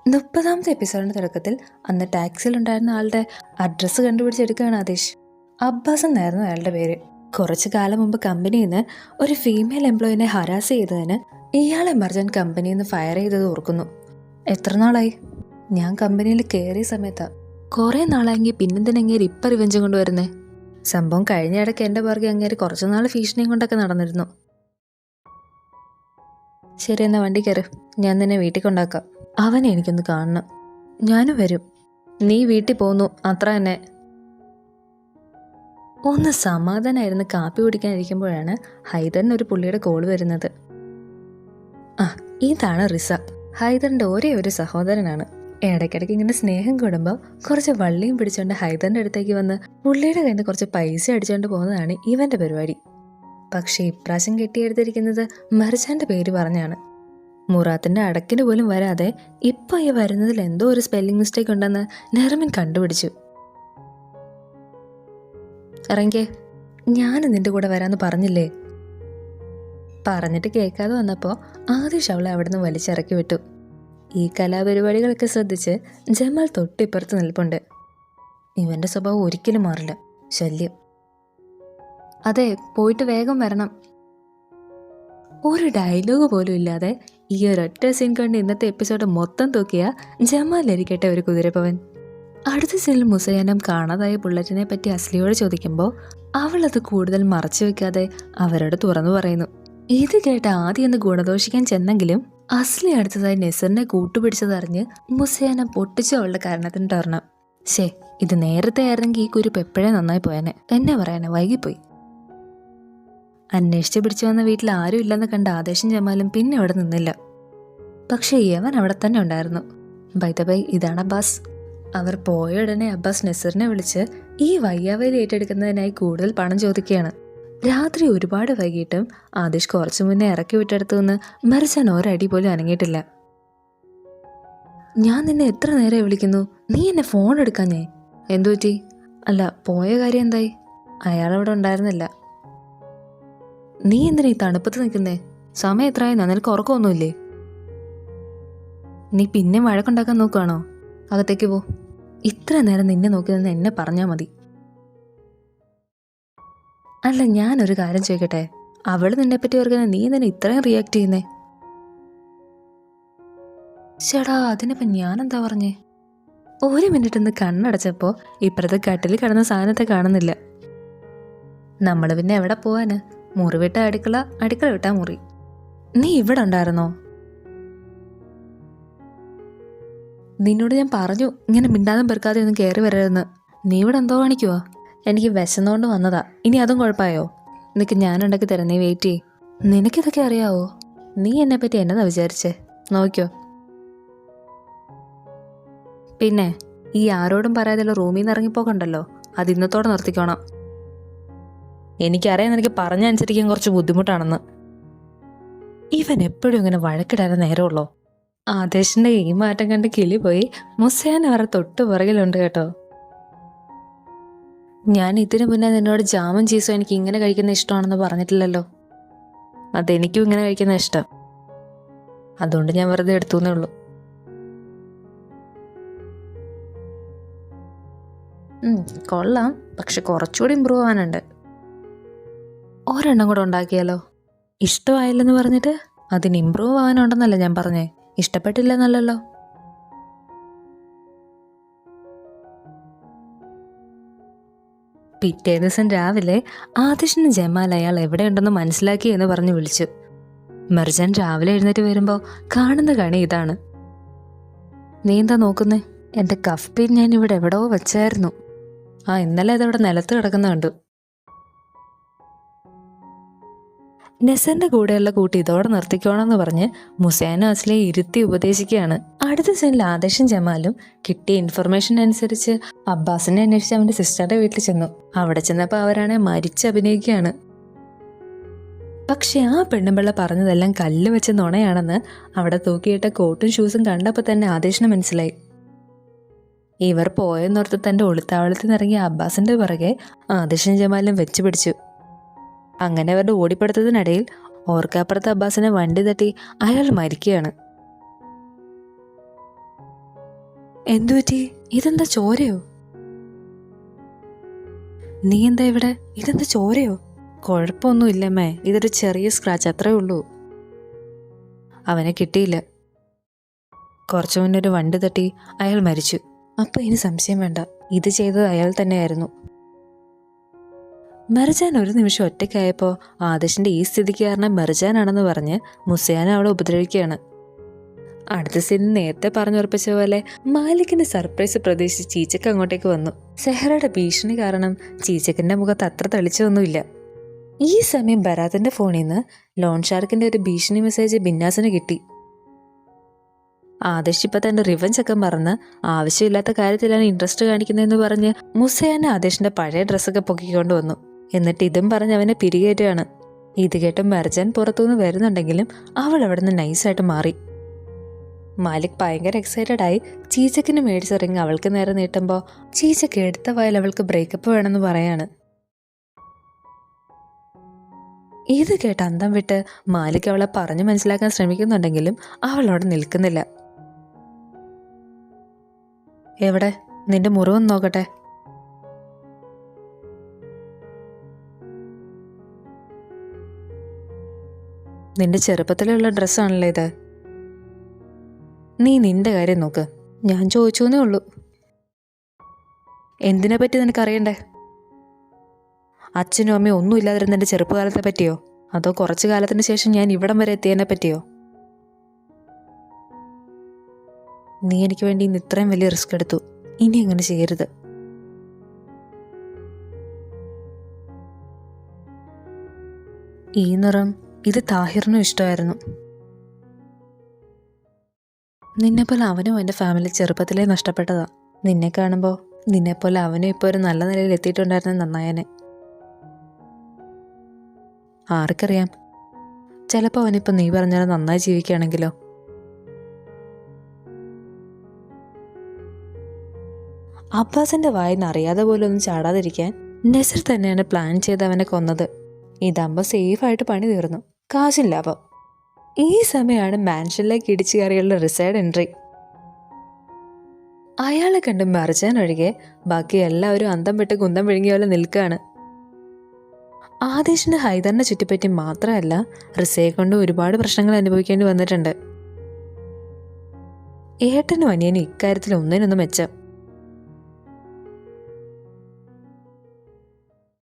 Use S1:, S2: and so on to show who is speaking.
S1: 30ാമത്തെ എപ്പിസോഡിന്റെ തുടക്കത്തിൽ അന്ന് ടാക്സിയിലുണ്ടായിരുന്ന ആളുടെ അഡ്രസ്സ് കണ്ടുപിടിച്ചെടുക്കുകയാണ് ആദേശ്. അബ്ബാസ് എന്നായിരുന്നു അയാളുടെ പേര്. കുറച്ചു കാലം മുമ്പ് കമ്പനിയിൽ നിന്ന് ഒരു ഫീമെയിൽ എംപ്ലോയിനെ ഹരാസ് ചെയ്തതിന് ഇയാളെ മർജൻ കമ്പനിയിൽ നിന്ന് ഫയർ ചെയ്തത് ഓർക്കുന്നു. എത്ര നാളായി? ഞാൻ കമ്പനിയിൽ കയറിയ സമയത്താ. കുറെ നാളായെങ്കിൽ പിന്നെന്തിനെങ്ങനെ ഇപ്പൊ റിവെഞ്ചും കൊണ്ടുവരുന്നേ? സംഭവം കഴിഞ്ഞ ഇടയ്ക്ക് എന്റെ പുറകെ അങ്ങേര് കുറച്ചുനാൾ ഭീഷണിയും കൊണ്ടൊക്കെ നടന്നിരുന്നു. ശരി, എന്നാ വണ്ടി കയറ്, ഞാൻ നിന്നെ വീട്ടിൽ കൊണ്ടാക്കാം. അവനെ എനിക്കൊന്ന് കാണണം. ഞാനും വരും. നീ വീട്ടിൽ പോന്നു, അത്ര തന്നെ. ഒന്ന് സമാധാനായിരുന്നു കാപ്പി കുടിക്കാനിരിക്കുമ്പോഴാണ് ഹൈദറിന് ഒരു പുള്ളിയുടെ കോള് വരുന്നത്. ആ, ഇതാണ് റിസ, ഹൈദറിന്റെ ഒരേ ഒരു സഹോദരനാണ്. ഇടയ്ക്കിടയ്ക്ക് ഇങ്ങനെ സ്നേഹം കൂടുമ്പോൾ കുറച്ച് വള്ളിയും പിടിച്ചുകൊണ്ട് ഹൈദറിന്റെ അടുത്തേക്ക് വന്ന് പുള്ളിയുടെ കയ്യിൽ നിന്ന് കുറച്ച് പൈസ അടിച്ചുകൊണ്ട് പോകുന്നതാണ് ഇവന്റെ പരിപാടി. പക്ഷെ ഇപ്രാവശ്യം കെട്ടിയെടുത്തിരിക്കുന്നത് മർജാന്റെ പേര് പറഞ്ഞാണ്. മുറാത്തിന്റെ അടക്കിന് പോലും വരാതെ ഇപ്പൊ ഈ വരുന്നതിൽ എന്തോ ഒരു സ്പെല്ലിംഗ് മിസ്റ്റേക്ക് ഉണ്ടെന്ന് നെർമിൻ കണ്ടുപിടിച്ചു. ഇറങ്ങിക്കേ, ഞാൻ നിന്റെ കൂടെ വരാന്ന് പറഞ്ഞില്ലേ? പറഞ്ഞിട്ട് കേൾക്കാതെ വന്നപ്പോ ആദിഷ് അവളെ അവിടുന്ന് വലിച്ചിറക്കി വിട്ടു. ഈ കലാപരിപാടികളൊക്കെ ശ്രദ്ധിച്ച് ജമാൽ തൊട്ടിപ്പുറത്ത് നിൽപ്പുണ്ട്. ഇവന്റെ സ്വഭാവം ഒരിക്കലും മാറില്ല, ശല്യം. അതെ, പോയിട്ട് വേഗം വരണം. ഒരു ഡയലോഗ് പോലും ഇല്ലാതെ ഈ ഒരൊറ്റ സീൻ കണ്ട് ഇന്നത്തെ എപ്പിസോഡ് മൊത്തം തൂക്കിയ ജമാലിരിക്കട്ടെ ഒരു കുതിരപ്പവൻ. അടുത്ത സീനിൽ മുസൈനം കാണാതായ ബുള്ളറ്റിനെ പറ്റി അസ്ലിയോട് ചോദിക്കുമ്പോൾ അവൾ അത് കൂടുതൽ മറച്ചു വെക്കാതെ അവരോട് തുറന്നു പറയുന്നു. ഇത് കേട്ട് ആദ്യം ഒന്ന് ഗുണദോഷിക്കാൻ ചെന്നെങ്കിലും അസ്ലി അടുത്തതായി നെസറിനെ കൂട്ടുപിടിച്ചതറിഞ്ഞ് മുസൈനം പൊട്ടിച്ചു അവളുടെ കാരണത്തിന് ടർണം. ശേ, ഇത് നേരത്തെ ആയിരുന്നെങ്കിൽ ഈ കുരുപ്പ് എപ്പോഴേ നന്നായി പോയനെ. എന്നെ പറയാനെ, വൈകിപ്പോയി. അന്വേഷിച്ച് പിടിച്ചു വന്ന വീട്ടിൽ ആരും ഇല്ലെന്ന് കണ്ട ആദേശം ജമാലും പിന്നെ അവിടെ നിന്നില്ല. പക്ഷെ യവൻ അവിടെ തന്നെ ഉണ്ടായിരുന്നു. ബൈ ദ ബൈ, ഇതാണ് അബ്ബാസ്. അവർ പോയ ഉടനെ അബ്ബാസ് നെസറിനെ വിളിച്ച് ഈ വയ്യാവേലി ഏറ്റെടുക്കുന്നതിനായി കൂടുതൽ പണം ചോദിക്കുകയാണ്. രാത്രി ഒരുപാട് വൈകിട്ടും ആദേശ് കുറച്ചു മുന്നേ ഇറക്കി വിട്ടെടുത്തു നിന്ന് മറിച്ചാൻ ഒരടി പോലും അനങ്ങിയിട്ടില്ല. ഞാൻ നിന്നെ എത്ര നേരം വിളിക്കുന്നു, നീ എന്നെ ഫോൺ എടുക്കാഞ്ഞേ? എന്തു പറ്റി? അല്ല, പോയ കാര്യം എന്തായി? അയാളവിടെ ഉണ്ടായിരുന്നില്ല. നീ എന്തിനാ ഈ തണുപ്പത്ത് നിൽക്കുന്നേ? സമയം എത്രയായി? നിനക്ക് ഉറക്കമൊന്നുമില്ലേ? നീ പിന്നെ വഴക്കുണ്ടാക്കാൻ നോക്കുകയാണോ? അകത്തേക്ക് പോ. ഇത്ര നേരം നിന്നെ നോക്കി നിന്ന് എന്നെ പറഞ്ഞാൽ മതി. അല്ല, ഞാനൊരു കാര്യം ചോദിക്കട്ടെ, അവള് നിന്നെപ്പറ്റി ഓർക്കുന്ന നീ തന്നെ ഇത്രയും റിയാക്ട് ചെയ്യുന്നേ? ചേടാ, അതിനിപ്പം ഞാനെന്താ പറഞ്ഞേ? ഒരു മിനിറ്റ് ഒന്ന് കണ്ണടച്ചപ്പോ ഇപ്പുറത്തെ കട്ടിൽ കിടന്ന സാധനത്തെ കാണുന്നില്ല. നമ്മള് പിന്നെ എവിടെ പോവാന്? മുറി വിട്ട അടുക്കള, അടുക്കള വിട്ടാ മുറി. നീ ഇവിടെ ഉണ്ടായിരുന്നോ? നിന്നോട് ഞാൻ പറഞ്ഞു ഇങ്ങനെ മിണ്ടാതും പെറുക്കാതെ ഒന്നും കയറി വരരുതെന്ന്. നീ ഇവിടെ എന്തോ കാണിക്കുവാ? എനിക്ക് വിശന്നുകൊണ്ട് വന്നതാ. ഇനി അതും കുഴപ്പമായോ? നിനക്ക് ഞാനുണ്ടാക്കി തരാം, നീ വെയിറ്റ് ചെയ്യ്. നിനക്കിതൊക്കെ അറിയാവോ? നീ എന്നെ പറ്റി എന്നതാ വിചാരിച്ചേ? നോക്കിയോ. പിന്നെ ഈ ആരോടും പറയാതെയുള്ള റൂമിൽ നിന്ന് ഇറങ്ങിപ്പോക്കണ്ടല്ലോ, അത് ഇന്നത്തോടെ നിർത്തിക്കോണം. എനിക്കറിയാം നിനക്ക് പറഞ്ഞനുസരിക്കാൻ കുറച്ച് ബുദ്ധിമുട്ടാണെന്ന്. ഇവൻ എപ്പോഴും ഇങ്ങനെ വഴക്കിടാൻ നേരമുള്ളോ? ആദേശിന്റെ ഈ മാറ്റം കണ്ട് കിളി പോയി മുസൈൻ അവരെ തൊട്ട് പുറകിലുണ്ട് കേട്ടോ. ഞാൻ ഇതിനു മുന്നേ നിന്നോട് ജാമും ചീസും എനിക്ക് ഇങ്ങനെ കഴിക്കുന്ന ഇഷ്ടമാണെന്ന് പറഞ്ഞിട്ടില്ലല്ലോ. അതെനിക്കും ഇങ്ങനെ കഴിക്കുന്ന ഇഷ്ടം, അതുകൊണ്ട് ഞാൻ വെറുതെ എടുത്തുന്നേ ഉള്ളൂ. കൊള്ളാം, പക്ഷെ കുറച്ചുകൂടി ഇമ്പ്രൂവ് ആവാനുണ്ട്. ഒരെണ്ണം കൂടെ ഉണ്ടാക്കിയാലോ? ഇഷ്ടമായില്ലെന്ന് പറഞ്ഞിട്ട് അതിന് ഇമ്പ്രൂവ് ആവാനുണ്ടെന്നല്ല ഞാൻ പറഞ്ഞേ, ഇഷ്ടപ്പെട്ടില്ലെന്നല്ലോ. പിറ്റേ ദിവസം രാവിലെ ആദിഷിന് ജമാൽ അയാൾ എവിടെയുണ്ടെന്ന് മനസ്സിലാക്കി എന്ന് പറഞ്ഞ് വിളിച്ചു. മർജാൻ രാവിലെ എഴുന്നേറ്റ് വരുമ്പോ കാണുന്ന കണി ഇതാണ്. നീ എന്താ നോക്കുന്നേ? എന്റെ കഫ് പിൻ ഞാൻ ഇവിടെ എവിടോ വെച്ചായിരുന്നു. ഇന്നലെ അതവിടെ നിലത്ത് കിടക്കുന്ന കണ്ടു. നെസറിന്റെ കൂടെയുള്ള കൂട്ടി ഇതോടെ നിർത്തിക്കോണമെന്ന് പറഞ്ഞ് മുസൈനും അസ്ലിയെ ഇരുത്തി ഉപദേശിക്കുകയാണ്. അടുത്ത സീനിൽ ആദേശും ജമാലും കിട്ടിയ ഇൻഫർമേഷൻ അനുസരിച്ച് അബ്ബാസിനെ അന്വേഷിച്ച് അവന്റെ സിസ്റ്ററുടെ വീട്ടിൽ ചെന്നു. അവിടെ ചെന്നപ്പോ അവരാണെ മരിച്ചഭിനയിക്കുകയാണ്. പക്ഷെ ആ പെണ്ണുമ്പിള്ള പറഞ്ഞതെല്ലാം കല്ല് വെച്ച് നുണയാണെന്ന് അവിടെ തൂക്കിയിട്ട കോട്ടും ഷൂസും കണ്ടപ്പോൾ തന്നെ ആദേശിന് മനസ്സിലായി. ഇവർ പോയെന്നോർത്ത് തന്റെ ഒളിത്താവളത്തിൽ നിന്നിറങ്ങിയ അബ്ബാസിന്റെ പിറകെ ആദേശും ജമാലും വെച്ചു പിടിച്ചു. അങ്ങനെ അവരുടെ ഓടിപ്പെടുത്തതിനിടയിൽ ഓർക്കാപ്പുറത്ത് അബ്ബാസിനെ വണ്ടി തട്ടി അയാൾ മരിക്കുകയാണ്. എന്തുപറ്റി? ഇതെന്താ ചോരയോ? നീ എന്താ ഇവിടെ? ഇതെന്താ ചോരയോ? കുഴപ്പമൊന്നുമില്ലമ്മേ, ഇതൊരു ചെറിയ സ്ക്രാച്ച്, അത്രേ ഉള്ളൂ. അവനെ കിട്ടിയില്ല. കുറച്ചു മുന്നേ ഒരു വണ്ടി തട്ടി അയാൾ മരിച്ചു. അപ്പൊ ഇനി സംശയം വേണ്ട, ഇത് ചെയ്തത് അയാൾ തന്നെയായിരുന്നു. മെർജാൻ ഒരു നിമിഷം ഒറ്റയ്ക്കായപ്പോൾ ആദർശിന്റെ ഈ സ്ഥിതിക്ക് കാരണം മെർജാനാണെന്ന് പറഞ്ഞ് മുസയാനെ അവളെ ഉപദ്രവിക്കുകയാണ്. അടുത്ത സീൻ നേരത്തെ പറഞ്ഞുറപ്പിച്ച പോലെ മാലിക്കിന്റെ സർപ്രൈസ് പ്രതീക്ഷിച്ച് ചീച്ചക്ക് അങ്ങോട്ടേക്ക് വന്നു. സെഹറയുടെ ഭീഷണി കാരണം ചീച്ചക്കിന്റെ മുഖത്ത് അത്ര തെളിച്ചൊന്നുമില്ല. ഈ സമയം ബരാത്തിന്റെ ഫോണിൽ നിന്ന് ലോൺ ഷാർക്കിന്റെ ഒരു ഭീഷണി മെസ്സേജ് ബിന്നാസിന് കിട്ടി. ആദർശ് ഇപ്പൊ തന്റെ റിവഞ്ച് ഒക്കെ മറന്ന് ആവശ്യമില്ലാത്ത കാര്യത്തിലാണ് ഇൻട്രസ്റ്റ് കാണിക്കുന്നതെന്ന് പറഞ്ഞ് മുസയാനെ ആദർശിന്റെ പഴയ ഡ്രസ്സൊക്കെ പൊക്കിക്കൊണ്ട് വന്നു. എന്നിട്ട് ഇതും പറഞ്ഞ് അവനെ പിരികേറ്റുകയാണ്. ഇത് കേട്ട് മെർജാൻ പുറത്തുനിന്ന് വരുന്നുണ്ടെങ്കിലും അവൾ അവിടെ നിന്ന് നൈസായിട്ട് മാറി. മാലിക് ഭയങ്കര എക്സൈറ്റഡ് ആയി ചീച്ചക്കിന് മേടിച്ച റിങ് അവൾക്ക് നേരെ നീട്ടുമ്പോൾ ചീച്ചക്ക് എടുത്ത വായിൽ അവൾക്ക് ബ്രേക്കപ്പ് വേണമെന്ന് പറയാണ്. ഇത് കേട്ട് അന്തം വിട്ട് മാലിക് അവളെ പറഞ്ഞു മനസ്സിലാക്കാൻ ശ്രമിക്കുന്നുണ്ടെങ്കിലും അവൾ അവിടെ നിൽക്കുന്നില്ല. എവിടെ? നിന്റെ മുറിവൊന്ന് നോക്കട്ടെ. നിന്റെ ചെറുപ്പത്തിലുള്ള ഡ്രസ്സാണല്ലോ ഇത്. നീ നിന്റെ കാര്യം നോക്ക്, ഞാൻ ചോദിച്ചോന്നേ ഉള്ളൂ. എന്തിനെ പറ്റി നിനക്കറിയണ്ടേ? അച്ഛനും അമ്മയും ഒന്നും ഇല്ലാതിരുന്ന എൻ്റെ ചെറുപ്പകാലത്തെ പറ്റിയോ, അതോ കുറച്ചു കാലത്തിന് ശേഷം ഞാൻ ഇവിടം വരെ എത്തിയതിനെ പറ്റിയോ? നീ എനിക്ക് വേണ്ടി ഇന്ന് ഇത്രയും വലിയ റിസ്ക് എടുത്തു, ഇനി അങ്ങനെ ചെയ്യരുത്. ഈ നിറം ഇത് താഹിറിനും ഇഷ്ടമായിരുന്നു. നിന്നെപ്പോലെ അവനും എൻ്റെ ഫാമിലി ചെറുപ്പത്തിലേ നഷ്ടപ്പെട്ടതാ. നിന്നെ കാണുമ്പോൾ നിന്നെപ്പോലെ അവനും ഇപ്പോൾ ഒരു നല്ല നിലയിൽ എത്തിയിട്ടുണ്ടായിരുന്നു നന്നായനെ. ആർക്കറിയാം, ചിലപ്പോൾ അവനിപ്പോൾ നീ പറഞ്ഞാൽ നന്നായി ജീവിക്കുകയാണെങ്കിലോ. അബ്ബാസിന്റെ വായിന്ന് അറിയാതെ പോലും ഒന്നും ചാടാതിരിക്കാൻ നസർ തന്നെയാണ് പ്ലാൻ ചെയ്ത് അവനെ കൊന്നത്. ഇതാകുമ്പോൾ സേഫായിട്ട് പണി തീർന്നു, കാശും ലാഭം. ഈ സമയമാണ് മാൻഷനിലേക്ക് ഇടിച്ചു കയറിയുള്ള റിസൈഡ് എൻട്രി. അയാളെ കണ്ട് മെർജാൻ ഒഴികെ ബാക്കി എല്ലാവരും അന്തം വിട്ട് കുന്തം വിഴുങ്ങിയ പോലെ നിൽക്കുകയാണ്. ആദേശിന് ഹൈദറിനെ ചുറ്റിപ്പറ്റി മാത്രമല്ല റിസയെ കൊണ്ട് ഒരുപാട് പ്രശ്നങ്ങൾ അനുഭവിക്കേണ്ടി വന്നിട്ടുണ്ട്. ഏട്ടനും അനിയനും ഇക്കാര്യത്തിൽ ഒന്നിനൊന്നും മെച്ചം.